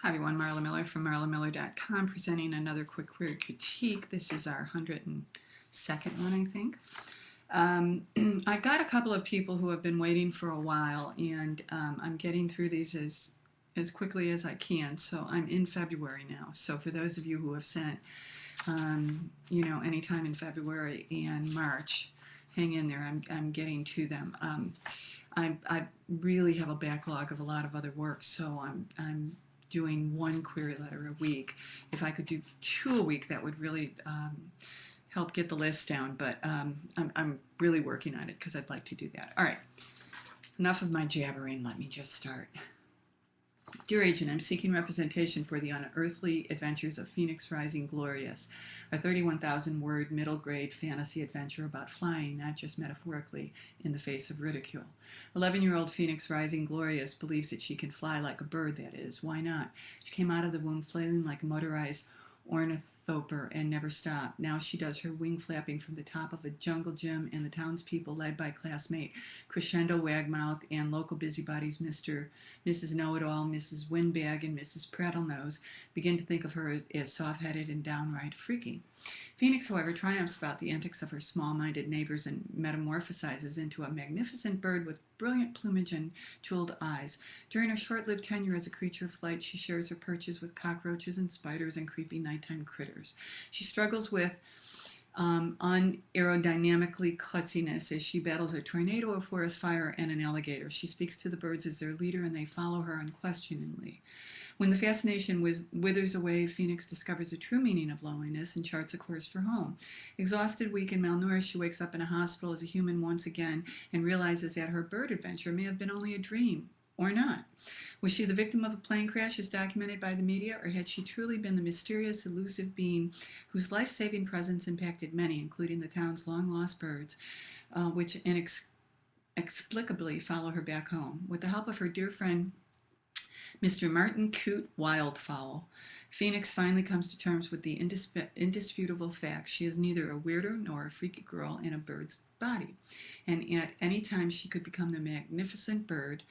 Hi everyone, Marla Miller from marlamiller.com presenting another quick query critique. This is our 102nd one, I think. I've got a couple of people who have been waiting for a while, and I'm getting through these as quickly as I can. So I'm in February now. So for those of you who have sent, anytime in February and March, hang in there. I'm getting to them. I really have a backlog of a lot of other work, so I'm doing one query letter a week. If I could do 2 a week, that would really help get the list down, but I'm really working on it because I'd like to do that. All right, enough of my jabbering. Let me just start. Dear Agent, I'm seeking representation for the Unearthly Adventures of Phoenix Rising Glorious, a 31,000-word middle-grade fantasy adventure about flying, not just metaphorically, in the face of ridicule. 11-year-old Phoenix Rising Glorious believes that she can fly like a bird, that is. Why not? She came out of the womb flailing like a motorized ornithopter and never stopped. Now she does her wing flapping from the top of a jungle gym, and the townspeople, led by classmate Crescendo Wagmouth and local busybodies Mrs. Know-It-All, Mrs. Windbag, and Mrs. Prattlenose, begin to think of her as soft-headed and downright freaky. Phoenix, however, triumphs about the antics of her small-minded neighbors and metamorphosizes into a magnificent bird with brilliant plumage and jeweled eyes. During her short-lived tenure as a creature of flight, she shares her perches with cockroaches and spiders and creepy nighttime critters. She struggles with unaerodynamically klutziness as she battles a tornado, a forest fire, and an alligator. She speaks to the birds as their leader, and they follow her unquestioningly. When the fascination withers away, Phoenix discovers the true meaning of loneliness and charts a course for home. Exhausted, weak, and malnourished, she wakes up in a hospital as a human once again and realizes that her bird adventure may have been only a dream. Or not. Was she the victim of a plane crash as documented by the media, or had she truly been the mysterious, elusive being whose life-saving presence impacted many, including the town's long-lost birds, which inexplicably follow her back home? With the help of her dear friend, Mr. Martin Coote Wildfowl, Phoenix finally comes to terms with the indisputable fact she is neither a weirdo nor a freaky girl in a bird's body, and at any time she could become the magnificent bird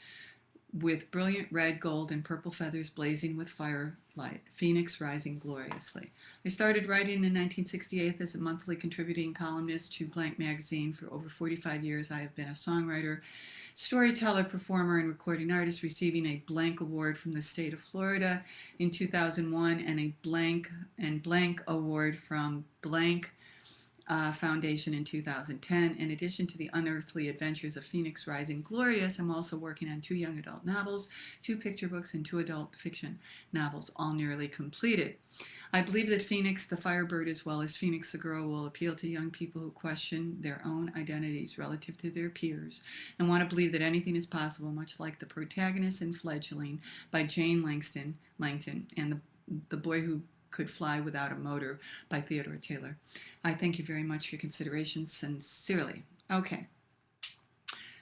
with brilliant red, gold, and purple feathers blazing with firelight, Phoenix Rising Gloriously. I started writing in 1968 as a monthly contributing columnist to Blank magazine. For over 45 years, I have been a songwriter, storyteller, performer, and recording artist, receiving a Blank Award from the state of Florida in 2001 and a Blank Award from Blank Foundation in 2010. In addition to the Unearthly Adventures of Phoenix Rising Glorious, I'm also working on 2 young adult novels, 2 picture books, and 2 adult fiction novels, all nearly completed. I believe that Phoenix the Firebird, as well as Phoenix the Girl, will appeal to young people who question their own identities relative to their peers and want to believe that anything is possible, much like the protagonist in Fledgling by Jane Langton and the Boy Who Could Fly Without a Motor by Theodore Taylor. I thank you very much for your consideration, sincerely. Okay.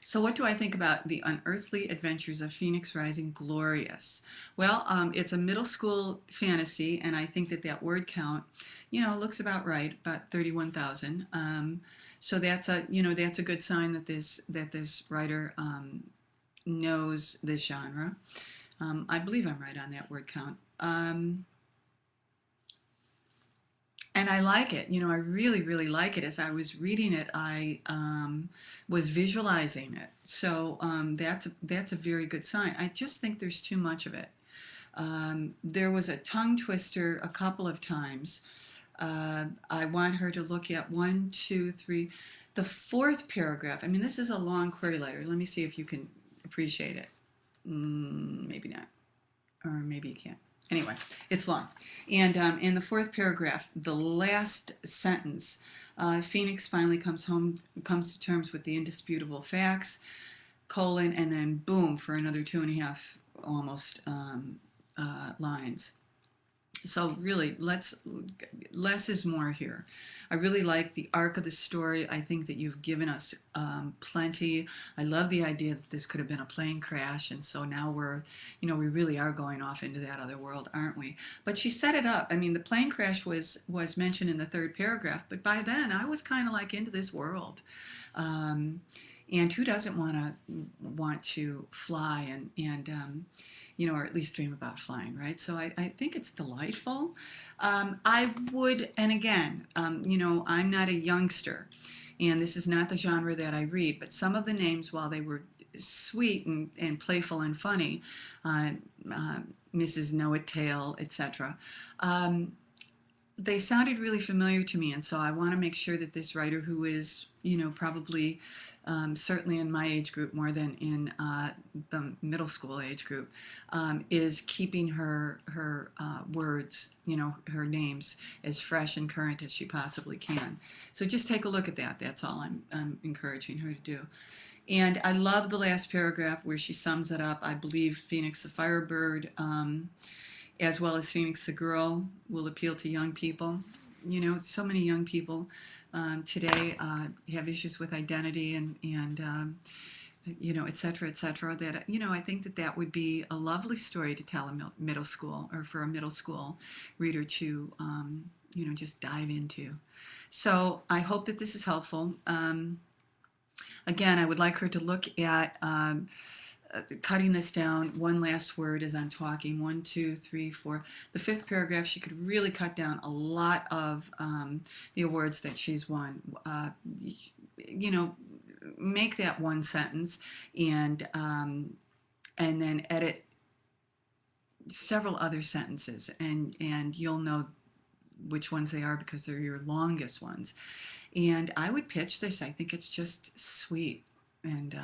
So what do I think about the Unearthly Adventures of Phoenix Rising Glorious? Well, it's a middle school fantasy, and I think that word count, looks about right, about 31,000. So that's a good sign that this writer knows this genre. I believe I'm right on that word count. And I like it. I really, really like it. As I was reading it, I was visualizing it. So that's a very good sign. I just think there's too much of it. There was a tongue twister a couple of times. I want her to look at 1, 2, 3, the 4th paragraph. I mean, this is a long query letter. Let me see if you can appreciate it. Maybe not, or maybe you can't. Anyway, it's long. And in the 4th paragraph, the last sentence, Phoenix finally comes to terms with the indisputable facts, colon, and then boom, for another 2.5 almost lines. So really, less is more here. I really like the arc of the story. I think that you've given us plenty. I love the idea that this could have been a plane crash, and so now we really are going off into that other world, aren't we? But she set it up. I mean, the plane crash was mentioned in the 3rd paragraph, but by then I was kind of like into this world. And who doesn't want to fly or at least dream about flying, right? So I think it's delightful. I would, and again, I'm not a youngster, and this is not the genre that I read, but some of the names, while they were sweet and playful and funny, uh, uh, Mrs. Know-It-Tale, etc., they sounded really familiar to me, and so I want to make sure that this writer, who is, probably certainly in my age group more than in the middle school age group, is keeping her words, her names, as fresh and current as she possibly can. So just take a look at that. That's all I'm encouraging her to do. And I love the last paragraph where she sums it up. I believe Phoenix the Firebird, as well as Phoenix the Girl, will appeal to young people. So many young people today have issues with identity and et cetera, that, I think that would be a lovely story to tell a middle school, or for a middle school reader to, just dive into. So I hope that this is helpful. Again, I would like her to look at cutting this down one last word as I'm talking. 1, 2, 3, 4. The fifth paragraph, she could really cut down a lot of the awards that she's won. Make that one sentence and then edit several other sentences, and you'll know which ones they are because they're your longest ones. And I would pitch this. I think it's just sweet and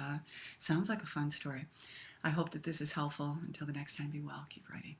sounds like a fun story. I hope that this is helpful. Until the next time, be well. Keep writing.